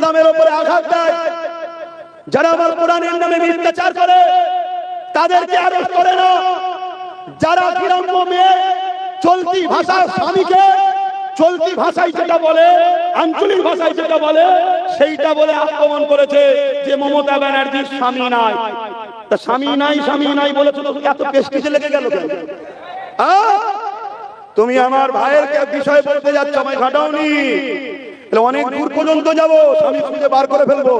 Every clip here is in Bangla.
ইসলামের উপরে আঘাত দেয়, যারা আমার কোরআনের নামে মিথ্যাচার করে তাদেরকে অ্যারেস্ট করে না। যারা গ্রাম্য মেয়ে চলতি ভাষার স্বামীকে চলতি ভাষায় যেটা বলে, আঞ্চলিক ভাষায় যেটা বলে, সেইটা বলে আক্রমণ করেছে যে মমতা ব্যানার্জির স্বামী নাই। তা স্বামী নাই স্বামী নাই বলেছো তো এত প্রেস্টিজে লেগে গেল কেন? তুমি আমার ভাইয়ের বিষয় বলতে যাচ্ছ, আমায় ঘাটাওনি, অনেক দূর পর্যন্ত যাবো, স্বামী খুঁজে বার করে ফেলবো।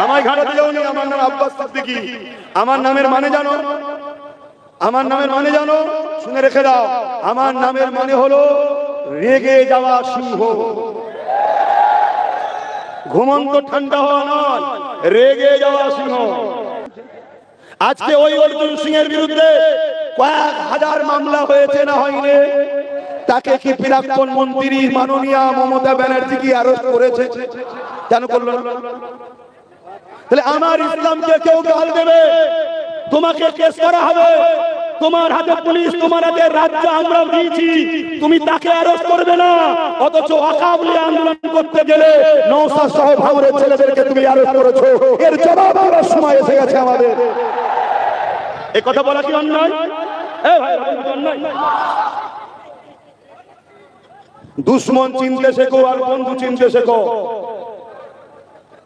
আমায় ঘাটাতে যাওনি। আমার নাম আব্বাস সিদ্দিকী। আমার নামের মানে জানো? আমার নামের মানে জানো? শুনে রেখে দাও। আমার নামের মানে হলো রেগে যাওয়া সিংহ। ঘুমন্ত ঠান্ডা হওয়া নয়, রেগে যাওয়া সিংহ। আজকে ওই অর্জুন সিং এর বিরুদ্ধে কয়েক হাজার মামলা হয়েছে না হয়নি? তাকে কি প্রাক্তন মন্ত্রী মাননীয়া মমতা ব্যানার্জি কি অ্যারেস্ট করেছে? কেন করলো না? তাহলে আমার ইসলামকে কেউ গাল দেবে, তোমাকে কেস করা হবে। তোমার হাতে পুলিশ, তোমার হাতে রাজ্য আমরা দিয়েছি, তুমি তাকে অ্যারেস্ট করবে না। অথচ ওয়াকাবলি আন্দোলন করতে গেলে নওশাদ সহ ভাঙড়ের ছেলেদেরকে তুমি অ্যারেস্ট করেছো। এর জবাব দেওয়ার সময় এসে গেছে আমাদের। এই কথা বলা কি অন্যায়? এ ভাই, অন্যায়। দুশ্মন চিনতে শেখো আর বন্ধু চিনতে শেখো।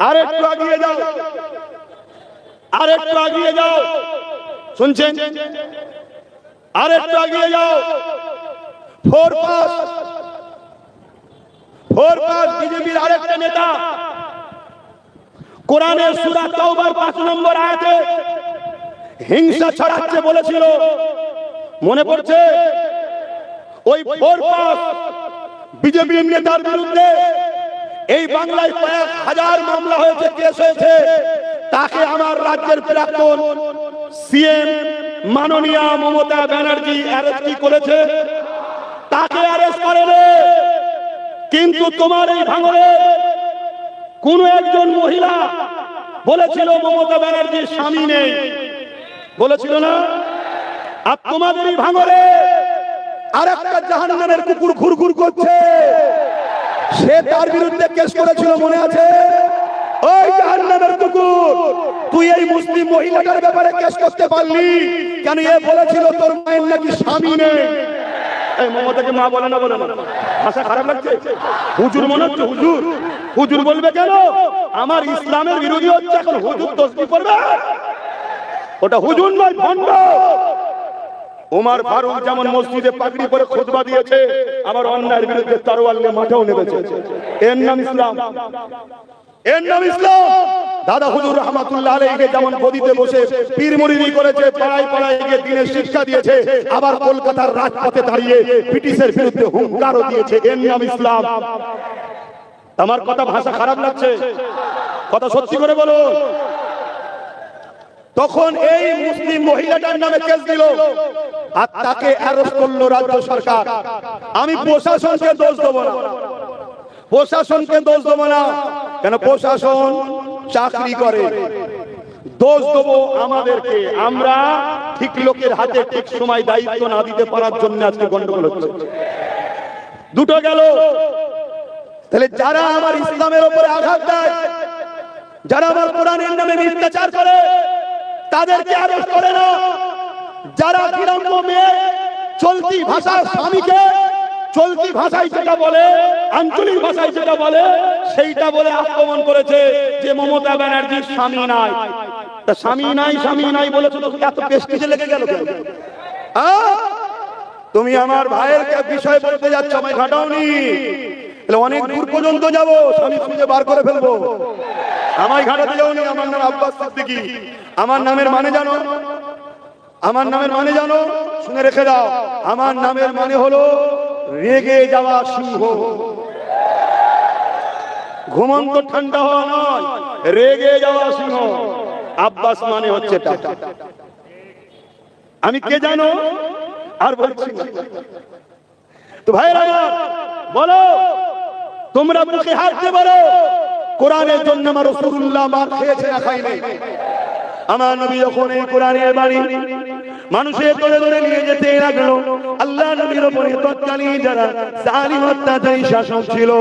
আরেকটু এগিয়ে যাও, আরেকটু এগিয়ে যাও, শুনছেন? আরেকটু এগিয়ে যাও। 4 পাস বিজেপির আরেকটা নেতা কোরআনের সূরা তাওবার 5 নম্বর আয়াতে হিংসা ছড়াচ্ছে বলেছিল, মনে পড়ছে? ওই 4 পাস বিজেপির নেতার বিরুদ্ধে এই বাংলায় কয়েক হাজার মামলা হয়েছে, কেস হয়েছে। তাকে আমার রাজ্যের প্রাক্তন সিএম মাননীয়া মমতা ব্যানার্জি অ্যারেস্ট করেছে। তাকে অ্যারেস্ট করেনি, কিন্তু তোমার এই ভাঙড়ে কোন একজন মহিলা বলেছিল মমতা ব্যানার্জির স্বামী নেই, বলেছিল না? আর তোমাদের এই ভাঙড়ে আরেকটা জাহান্নামের কুকুর ঘুরঘুর করছে, সে তার বিরুদ্ধে কেস করেছিল, মনে আছে? ওই জাহান্নামের কুকুর, তুই এই মুসলিম মহিলাটার ব্যাপারে কেস করতে পারলি কেন? এ বলেছিল তোর মায়ের নাকি স্বামী নেই। এই মমতাকে মা বলে না, বলে না? ভাষা খারাপ লাগছে? হুজুর মনে হচ্ছে? হুজুর হুজুর বলবে কেন? আমার ইসলামের বিরোধী হচ্ছে, এখন হুজুর তসবিহ করবে? ওটা হুজুর নয়, ভণ্ড। ওমর ফারুক যেমন মসজিদে পাগড়ি পরে খুতবা দিয়েছে, আবার অন্যায়ের বিরুদ্ধে তরোয়াল নিয়ে মাঠেও নেমেছে। এর নাম ইসলাম, এর নাম ইসলাম। দাদা হুজুর রহমাতুল্লাহ আলাইহি যেমন গদিতে বসে পীর মুরিদি করেছে, পাড়ায় পাড়ায় গিয়ে দ্বীনের শিক্ষা দিয়েছে, আবার কলকাতার রাজপথে দাঁড়িয়ে ব্রিটিশের বিরুদ্ধে হুঙ্কারও দিয়েছে। এর নাম ইসলাম। আমার কথা ভাষা খারাপ লাগছে? কথা সত্যি করে বলো। তখন এই মুসলিম মহিলাটার নামে কেস দিল আর তাকে অ্যারেস্ট করলো রাজ্য সরকার। আমি প্রশাসনকে দোষ দেব না, প্রশাসনকে দোষ দেব না। কেন? প্রশাসন চাকরি করে। দোষ দেবো আমাদেরকে, আমরা ঠিক লোকের হাতে ঠিক সময় দায়িত্ব না দিতে পারার জন্য আজকে গন্ডগোল হচ্ছে। দুটো গেল। তাহলে যারা আমার ইসলামের উপরে আঘাত দেয়, যারা আমার কোরআনের নামে মিথ্যাচার করে তাদেরকে অ্যারেস্ট করে না। যারা গ্রাম্য মেয়ে চলতি ভাষার স্বামীকে চলতি ভাষায় যেটা বলে, আঞ্চলিক ভাষায় যেটা বলে, সেইটা বলে আক্রমণ করেছে যে মমতা ব্যানার্জির স্বামী নাই। তা স্বামী নাই স্বামী নাই বলেছো তো এত প্রেস্টিজে লেগে গেল কেন? তুমি আমার ভাইয়ের বিষয় বলতে যাচ্ছ, আমায় ঘাটাওনি, অনেক দূর পর্যন্ত যাবো, স্বামী খুঁজে বার করে ফেলবো। আমায় ঘাটাতে যাওনি। আমার নাম আব্বাস সিদ্দিকী। আমার নামের মানে জানো? আমার নামের মানে জানো? শুনে রেখে দাও। আমার নামের মানে হলো রেগে যাওয়া সিংহ। ঘুমন্ত ঠান্ডা হওয়া নয়, রেগে যাওয়া সিংহ। আব্বাস মানে হচ্ছে টাটা। আমি কে জানো? আর বলছি না তো ভাইরা, বলো তোমরা মুখে হাত দিয়ে বলো, কোরআনের জন্য আমার রাসূলুল্লাহ মার খেয়েছে না খাই নাই? আমার নবী যখন এই কোরআনের বাণী মানুষের ধরে ধরে নিয়ে যেতে লাগলো। আল্লাহ নবীর উপরে তৎকালীন যারা জালিম অত্যাচারী শাসক ছিল,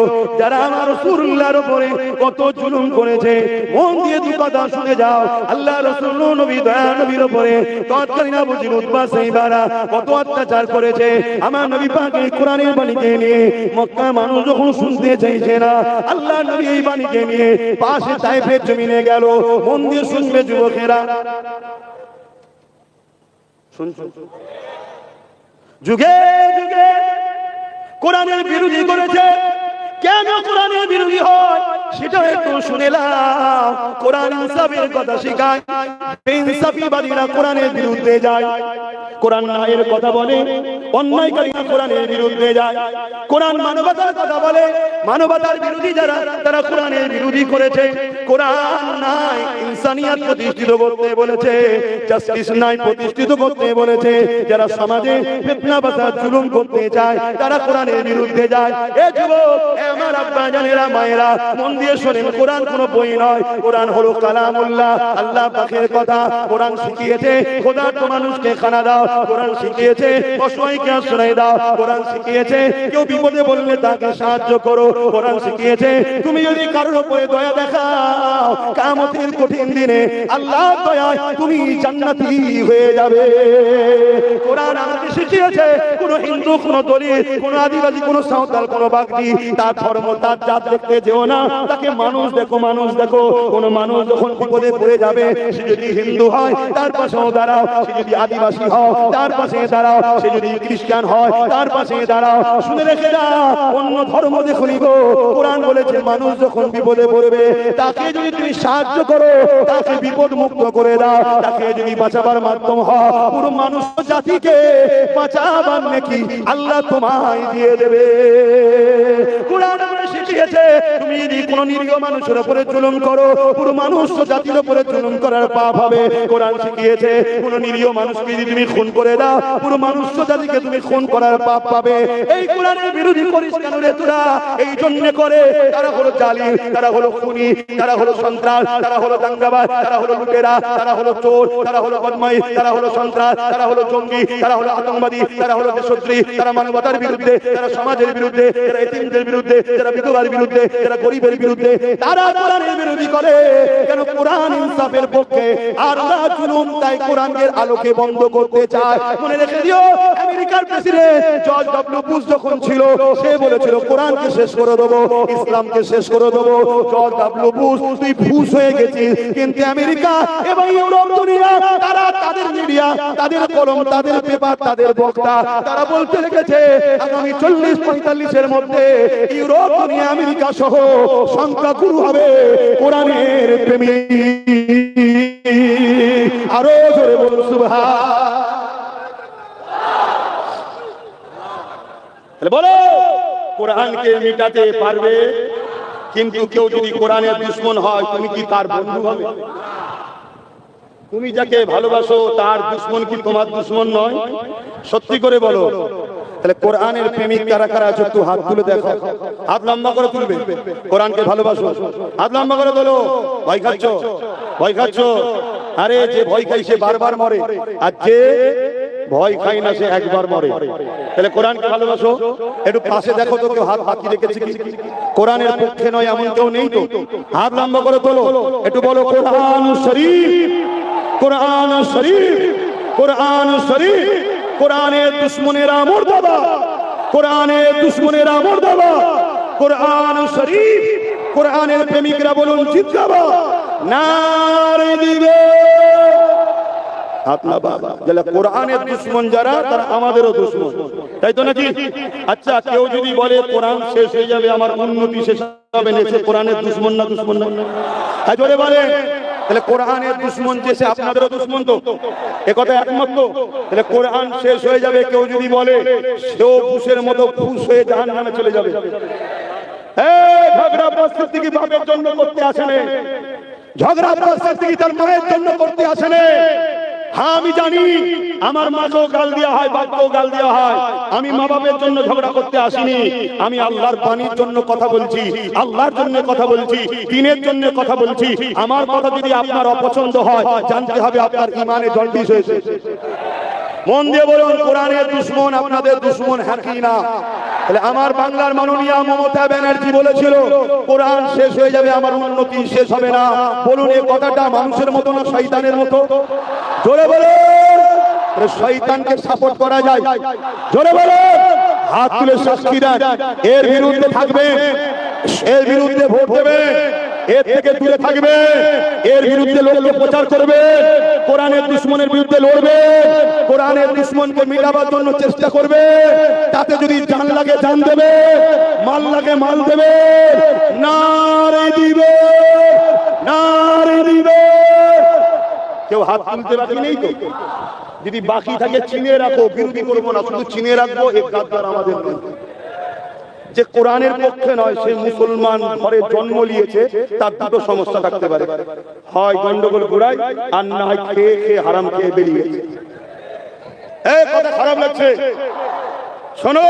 যারা আমার রাসূলুল্লাহর উপরে কত জুলুম করেছে, মন দিয়ে দু কথা শুনে যাও। আল্লাহ রাসূল নবী দয়া নবীর উপরে তৎকালীন আবু জিল উতবা সাইবারা কত অত্যাচার করেছে। আমার নবী পাকের কোরআনের বাণীকে নিয়ে মক্কা মানুষ যখন শুনতে চাইছে না, আল্লাহ নবী এই বাণীকে নিয়ে পাশে তায়েফের জমিনে গেল। মন দিয়ে শুনবে যুবকেরা, যুগে যুগে কোরআনের বিরোধী করেছে। কেন কোরআনের বিরোধী হয় সেটা একটু শুনেলাম। কোরআন ইনসাফের কথা শেখায়, বেইনসাফিবাদীরা কোরআনের বিরুদ্ধে যায়। কোরআন ন্যায়ের কথা বলে, অন্যায়কারীরা কোরআনের বিরুদ্ধে যায়। কোরআন মানবতার কথা বলে, মানবতার বিরোধী যারা তারা কোরআনের বিরোধী করেছে। কোরআন নাই ইনসানিয়ত প্রতিষ্ঠিত করতে বলেছে, জাস্টিস নাই প্রতিষ্ঠিত করতে বলেছে। যারা সমাজে ফিতনা বাসাদ জুলুম করতে চায় তারা কোরআনের বিরুদ্ধে যায়। এ যুবক, আমার আব্বা জানেরা মায়েরা, মন দিয়ে শোনেন, কোরআন কোনো বই নয়। কোরআন হলো কালামুল্লাহ, আল্লাহ পাকের কথা। কোরআন শিখিয়েছে ক্ষুধার্ত মানুষকে খানা দাও, কোরআন শিখিয়েছে অসহায়কে আশ্রয় দাও, কোরআন শিখিয়েছে কেউ বিপদে বললে তাকে সাহায্য করো, কোরআন শিখিয়েছে তুমি যদি কারোর উপরে দয়া দেখাও কিয়ামতের কঠিন দিনে আল্লাহ দয়ায় তুমি জান্নাতি হয়ে যাবে। কোরআন আমাকে শিখিয়েছে কোন হিন্দু, কোন দলিত, কোন আদিবাসী, কোন সাঁওতাল, কোন বাগদি তার ধর্ম তার জাত দেখতে যেও না, তাকে মানুষ দেখো, মানুষ দেখো। কোন মানুষ যখন বিপদে পড়ে যাবে, সে যদি হিন্দু হয় তার পাশেও দাঁড়াও, সে যদি আদিবাসী হয় তার পাশে দাঁড়াও, সে যদি খ্রিস্টান হয় তার পাশে দাঁড়াও। শুনে রেখে দাও, অন্য ধর্ম দেখো নিগো। কোরআন বলেছে মানুষ যখন বিপদে পড়বে তাকে যদি তুমি সাহায্য করো, তাকে বিপদ মুক্ত করে দাও, তাকে যদি বাঁচাবার মাধ্যম হয়, পুরো মানুষ জাতিকে বাঁচাবার নাকি আল্লাহ তোমায় দিয়ে দেবে। কোরআন আমাদের শিখিয়েছে তুমি যদি কোন নিরীহ মানুষের উপরে জুলুম করো, পুরো মানুষ জাতির উপরে জুলুম করার পাপ হবে। কোরআন শিখিয়েছে কোন নিরীহ মানুষকে যদি তুমি খুন করে দাও, পুরো মানুষ জাতিকে তুমি খুন করার পাপ পাবে। এই কোরআনের বিরোধী করিস কেন রে তোরা? এই জন্য করে তারা হলো জালিম, তারা হলো খুনি, তারা হলো সন্ত্রাস, তারা হলো দাঙ্গাবাজ, তারা হলো লুটেরা, তারা হলো চোর, তারা হলো বদমাইশ, তারা হলো সন্ত্রাস, তারা হলো জঙ্গি, তারা হলো আতঙ্কবাদী, তারা হলো দেশদ্রোহী, তারা মানবতার বিরুদ্ধে, তারা সমাজের বিরুদ্ধে, তারা এতিমদের বিরুদ্ধে, তারা বিধবার বিরুদ্ধে, তারা গরিবের বিরুদ্ধে, তারা কোরআনের বিরোধী করে। কেন? কোরআন ইনসাফের পক্ষে, আর ওরা জুলুম তাই কোরআনের আলোকে বন্ধ করতে চায়। মনে রেখে দিও, আমেরিকার প্রেসিডেন্ট জর্জ ডব্লিউ বুশ যখন ছিল, সে বলেছিল কোরআনকে শেষ করে দেবো, ইসলামকে শেষ করে দেবো। জর্জ ডব্লিউ বুশ, তুই ভুশ হয়ে গেছিস। কিন্তু আমেরিকা এবং ইউরোপ দুনিয়া, তারা তাদের মিডিয়া, তাদের কলম, তাদের পেপার, তাদের বক্তা, তারা বলতে লেগেছে আগামী 40-45 মধ্যে ইউরোপ দুনিয়া আমেরিকা সহ সংখ্যাগুরু হবে কোরআনের প্রেমী। আরো জোরে বলুন সুবহান। বলো, কোরআনকে মিটাতে পারবে? কিন্তু কেউ যদি কোরআনের দুশমন হয়, তুমি কি তার বন্ধু হবে? তুমি যাকে ভালোবাসো তার দুশমন কি তোমার দুশমন নয়? সত্যি করে বলো। তাহলে কোরআনের প্রেমিক কারা কারা আছে একটু হাত তুলে দেখো। হাত লম্বা করে তুলবে। কোরআনকে ভালোবাসো, হাত লম্বা করে তোলো। ভয় খাচ্ছ? ভয় খাচ্ছ? আরে যে ভয় খাই সে বারবার মরে, আর যে ভয় খাই না সে একবার মরে। তাহলে কোরআনকে ভালোবাসো। একটু পাশে দেখো তো কেউ হাত বাকি রেখেছে কি? কোরআনের পক্ষে নয় এমন কেউ নেই তো? হাত লম্বা করে তোলো, একটু বলো কোরআন শরীফ, কোরআন শরীফ, কোরআন শরীফ। কোরআনের দুশমনেরা মুর্দাবাদ, কোরআনের দুশমনেরা মুর্দাবাদ। কোরআন শরীফ, কোরআনের প্রেমিকরা বলুন জিন্দাবাদ, নারে দিবে। আপনার বাবা যারা কোরআনের দুশমন, যারা তারা আমাদেরও দুশমন, তাই তো নাকি? আচ্ছা, কেউ যদি বলে কোরআন শেষ হয়ে যাবে, আমার উন্নতি শেষ হবে না, সে কোরআনের দুশমন না? দুশমন না? তাই জোরে বলেন। তাহলে কোরআনের দুশমন যে সে আপনাদেরও দুশমন তো? একথা একমত তো? তাহলে কোরআন শেষ হয়ে যাবে কেউ যদি বলে, সেও বুশের মতো ফুস হয়ে জাহান্নামে চলে যাবে। ঝগড়া প্রস্তুতি কি বাপের জন্য করতে আসেনে? ঝগড়া প্রস্তুতি কি তার মায়ের জন্য করতে আসেনে? হ্যাঁ, আমি জানি আমার মাকেও গাল দেওয়া হয়, বাপকেও গাল দেওয়া হয়। আমি মা বাপের জন্য ঝগড়া করতে আসিনি। আমি আল্লাহর বাণীর জন্য কথা বলছি, আল্লাহর জন্য কথা বলছি, দ্বীনের জন্য কথা বলছি। আমার কথা যদি আপনার অপছন্দ হয়, জানতে হবে আপনার ঈমানে জন্ডিস হয়েছে। মন দিয়ে বলুন, কোরআনের দুশমন আপনাদের দুশমন হ্যাঁ কি না? তাহলে আমার বাংলার মাননীয় মমতা ব্যানার্জি বলেছিল কোরআন শেষ হয়ে যাবে, আমার উন্নতি শেষ হবে না। বলুন এই কথাটা মানুষের মতো না শয়তানের মতো? জোরে বলুন। শয়তানকে সাপোর্ট করা যায়? জোরে বলুন। হাত তুলে সাক্ষী দেন, এর বিরুদ্ধে থাকবে, এর বিরুদ্ধে ভোট দেবে, এর থেকে দূরে থাকবে, এর বিরুদ্ধে লোককে প্রচার করবে, কোরআনের দুশমনের বিরুদ্ধে লড়বে, কোরআনের দুশমনকে মিটাবার জন্য চেষ্টা করবে। তাতে যদি জান লাগে জান দেবে, মাল লাগে মাল দেবে, নারে দিবে, নারে দিবে। কেউ হাত তুলতে বাকি নেই তো? যদি বাকি থাকে চিনিয়ে রাখো, বিরোধী করবো না, শুধু চিনিয়ে রাখবো। এই গাদ্দার আমাদের যে কোরআনের পক্ষে নয়, সে মুসলমান ঘরে জন্ম নিয়েছে, তার দুটো সমস্যা থাকতে পারে, হয় গন্ডগোল ঘুরায়, আর না হয় খেয়ে খেয়ে হারাম খেয়ে বেরিয়েছে। এই কথা খারাপ লাগছে, শোনো,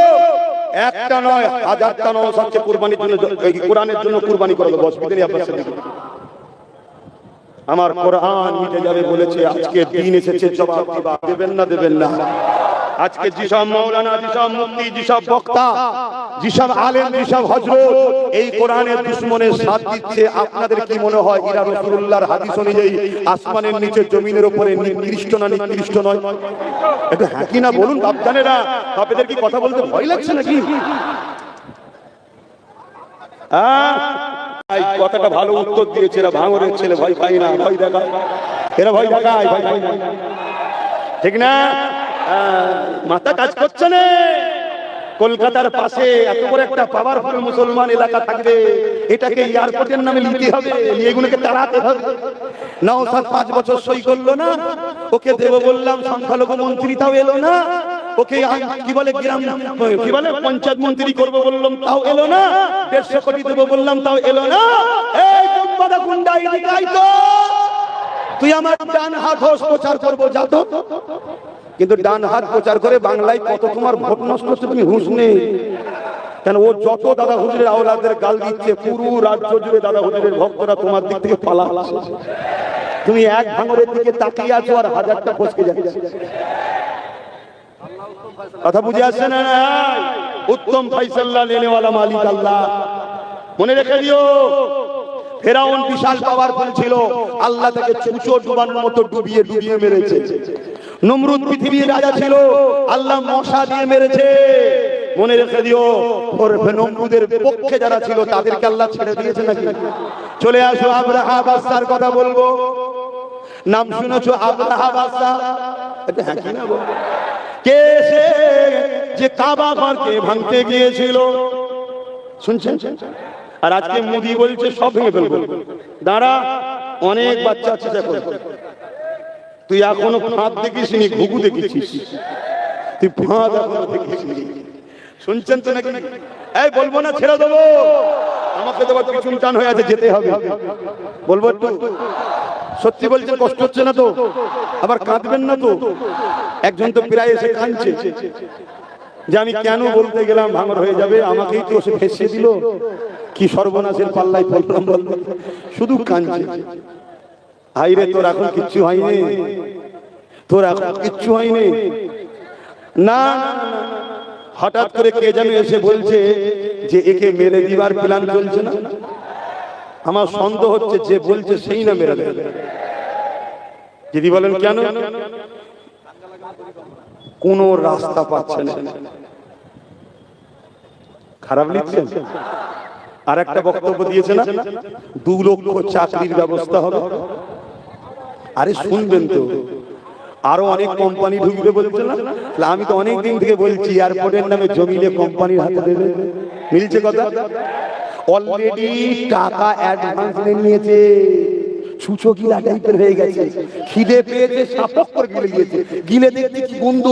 একটা নয় হাজারটা নয় হচ্ছে কুরবানির জন্য, কোরআনের জন্য কুরবানি করবে। বস আমার কোরআন মিটে যাবে বলেছে, আজকে দিন এসেছে, জবাব দেবেন না দেবেন না? আজকে যেসব মাওলানা, যেসব মুফতি, যেসব বক্তা, যেসব আলেম, যেসব হযরত এই কোরআনের দুশমনের সাথ দিচ্ছে, আপনাদের কি মনে হয় এরা রাসূলুল্লাহর হাদিস অনুযায়ী আসমানের নিচে জমিনের উপরে নিকৃষ্ট না নিকৃষ্ট নয়? একটু হ্যাঁ কি না বলুন বাপজানেরা। আপনাদের কি কথা বলতে ভয় লাগছে নাকি? এই কথাটা ভালো উত্তর দিয়েছে, এরা ভাঙরের ছেলে, ভয় পায় না, ভয় দেখায়, এরা ভয় দেখায়, ভয় পায় না, ঠিক না? মাথা কাজ করছে না। কলকাতার পাশে এত বড় একটা পাওয়ারফুল মুসলমান এলাকা থাকবে, এটাকে এয়ারপোর্টের নামে নিতে হবে, এগুলোকে তাড়াতে হবে। নওশাদ 5 বছর সই করলো না, ওকে দেব বললাম সংখ্যালঘু মন্ত্রী, তাও এলো না। ওকে কি বলে গ্রাম, কি বলে পঞ্চায়েত মন্ত্রী করবো বললাম, তাও এলো না। 150 কোটি দেব বললাম, তাও এলো না। এই গুন্ডা গুন্ডা ইডিকাই তো তুই আমার ডান হাত হোস, প্রচার করবো যা তো। কিন্তু ডান হাত প্রচার করে বাংলায় কত তোমার ভোট নষ্ট হচ্ছে, তুমি হুঁশ নেই কেন? ও যত দাদা হুজুরের আওলাদের গাল দিচ্ছে, পুরো রাজ্য জুড়ে দাদা হুজুরের ভক্তরা তোমার দিক থেকে পালা। তুমি এক ভাঙরের দিকে তাকিয়ে আছো আর হাজারটা ফসকে যাচ্ছে। কথা বুঝে আসছে না? উত্তম ফাইসাল্লাহ লেনেওয়ালা মালিক আল্লাহ। মনে রেখে দিও, ফেরাউন বিশাল পাওয়ারফুল ছিল, আল্লাহ তাকে চুচো ডুবানোর মতো ডুবিয়ে ডুবিয়ে মেরেছে। নমরুদ পৃথিবীর রাজা ছিল, আল্লাহ মশা দিয়ে মেরেছে। মনে রেখে দিও, নমরুদের পক্ষে যারা ছিল তাদেরকে আল্লাহ ছেড়ে দিয়েছে নাকি? চলে আসো আব্রাহা বাদশার কথা বলবো। নাম শুনেছো আব্রাহা বাদশা? এটা হ্যাঁ কি না বলবো? কে সে যে কাবা ঘরকে ভাঙতে গিয়েছিল, শুনছেন? আর আজকে মোদি বলছে সব ভেঙে ফেলবো। দাঁড়া, অনেক বাচ্চা আছে দেখো, তুই এখনো ফাঁদ দেখিসনি, ঘুঘু দেখেছিস, তুই ফাঁদ এখনো দেখিসনি। শুনছেন তো নাকি? এই বলবো না ছেড়ে দেবো? আমাকে তো পিছন টান হয়ে আছে, যেতে হবে। বলবো একটু? সত্যি বলছেন, কষ্ট হচ্ছে না তো? আবার কাঁদবেন না তো? একজন তো প্রায় এসে কাঁদছে যে আমি কেন বলতে গেলাম ভাঙর হয়ে যাবে, আমাকেই তো সে ফেঁসে দিল, কি সর্বনাশের পাল্লাই পড়লাম, শুধু কাঁদছে। হাইরে, তোর এখন কিচ্ছু হয়নি, তোর এখন কিচ্ছু হয়নি না। হঠাৎ করে কে যেন এসে বলছে যে একে মেরে দিবার প্ল্যান চলছে না। আমার সন্দেহ হচ্ছে যে বলছে সেই না মেরে দেবে। যদি বলেন কেন? কোন রাস্তা পাচ্ছে না। খারাপ লিখছেন? আর একটা বক্তব্য দিয়েছে না, 2 লক্ষ চাকরির ব্যবস্থা হবে। আরে শুনবেন তো, আরো অনেক কোম্পানি ঢুকবে বলছে না? আমি তো অনেক দিন থেকে বলছি এয়ারপোর্টের নামে জমিলে কোম্পানির হাতে দেবে। মিলছে কথা? অলরেডি টাকা অ্যাডভান্স নিয়েছে, ছুঁচো গিলা টাইপের হয়ে গেছে, খিদে পেয়েছে, সাপক করে গিলে গিয়েছে, গিলে দেখতে কি বন্ধ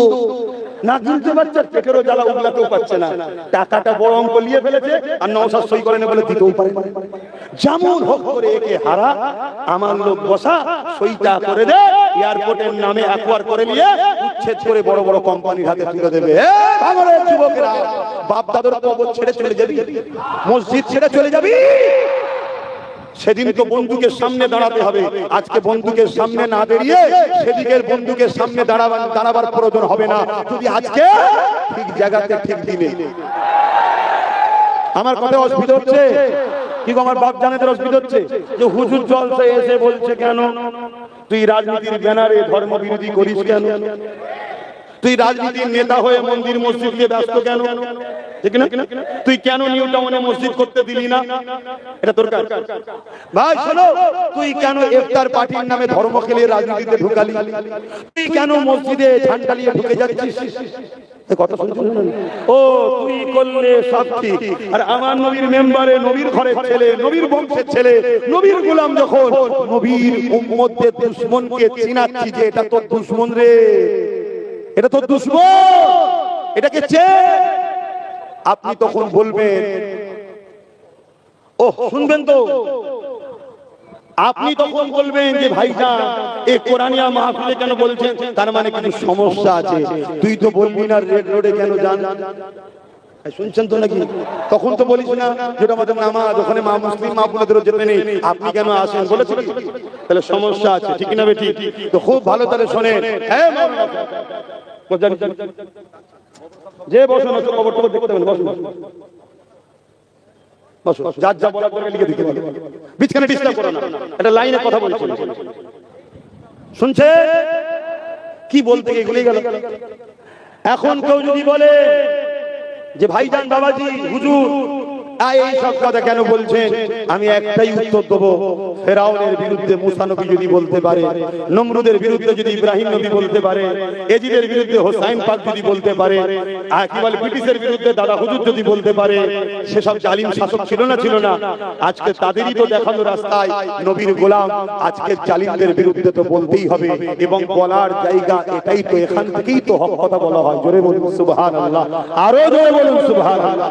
না, গিলতে পারছে, পেটেরও জ্বালা উগলাতেও পারছে না। টাকাটা বড় অঙ্ক নিয়ে ফেলেছে, আর নওশাদ সই করে না বলে দিতেও পারে না। যেমন হোক করে একে হারা, আমার লোক বসা, সইটা করে দে, এয়ারপোর্টের নামে অ্যাকোয়ার করে নিয়ে উচ্ছেদ করে বড় বড় কোম্পানির হাতে তুলে দেবে। ভাঙড়ের যুবকেরা, বাপ দাদুর কবর ছেড়ে চলে যাবি, মসজিদ ছেড়ে চলে যাবি, সেদিন তো বন্দুকের সামনে দাঁড়াতে হবে, আজকে বন্দুকের সামনে না দাঁড়িয়ে সেদিকের বন্দুকের সামনে দাঁড়াবার প্রয়োজন হবে না, যদি আজকে ঠিক জায়গাতে ঠিক দিনে। আমার কথা অসুবিধা হচ্ছে কি? আমার বাপ জানেদের অসুবিধা হচ্ছে যে হুজুর জলসা এসে বলছে কেন তুই রাজনীতির ব্যানারে ধর্ম বিরোধী করিস কেন, তুই রাজনীতির নেতা হয়ে মন্দির মসজিদকে ব্যস্ত কেন, ঠিক না? তুই কেন নিউ টাউনে মসজিদ করতে দিলি না, এটা তোর কাজ। ভাই শোনো, তুই কেন ইফতার পার্টির নামে ধর্ম খেলে রাজনীতিতে ঢুকালি, তুই কেন মসজিদে ঝান্ডা নিয়ে ঢুকে যাচ্ছিস, কথা শুনছেন? ও তুই করলে সব ঠিক, আর আমার নবীর মেম্বারে নবীর ঘরের ছেলে, নবীর বংশের ছেলে, নবীর গোলাম যখন নবীর উম্মতের দুশমনকে চিনাচ্ছি যে এটা তোর দুশমন রে, এটা তোর দুশমন, এটাকে চেন, আপনি তখন বলবেন, ও শুনবেন তো, আপনি তখন বলবেন যে ভাইজান এই কোরআনিয়া মাহফিলে কেন বলছেন, তার মানে কিছু সমস্যা আছে, তুই তো বলবি না রেড রোডে কেন যান, শুনছেন তো নাকি? তখন তো বলিস না যেটা আমাদের নামাজ, ওখানে মা মুসলিম মা বোনদেরও যেতে নেই, আপনি কেন আসেন বলেছেন, তাহলে সমস্যা আছে, ঠিক না বেটি? তো খুব ভালো তাহলে শোনেন, হ্যাঁ যে বসুন খবর টবর দেখতে হবে, বসুন বসুন, যার যা বলার দরকার লিখে দিতে পারবেন, বিছখানে ডিস্টার্ব করো না, একটা লাইনে কথা বলছি, শুনছে কি বলতে গিয়ে ভুলে গেল। এখন কেউ যদি বলে যে ভাইজান বাবাজি হুজুর এই সব কথা কেন বলছেন, আমি একটাই উত্তর দেবো, ফেরাউনের বিরুদ্ধে মুসা নবী যদি বলতে পারে, নমরুদের বিরুদ্ধে যদি ইব্রাহিম নবী বলতে পারে, এজিদের বিরুদ্ধে হোসাইন পাক যদি বলতে পারে, আর কি বলে ব্রিটিশের বিরুদ্ধে দাদা হুজুর যদি বলতে পারে, সেসব জালিম শাসক ছিল না, আজকে তাদেরই তো দেখানো রাস্তায় নবীর গোলাম, আজকে জালিমদের বিরুদ্ধে তো বলতেই হবে, এবং বলার জায়গা এটাই তো, এখান থেকেই তো হক কথা বলা হয়। জোরে বলুন সুবহানাল্লাহ, আরো জোরে বলুন সুবহানাল্লাহ।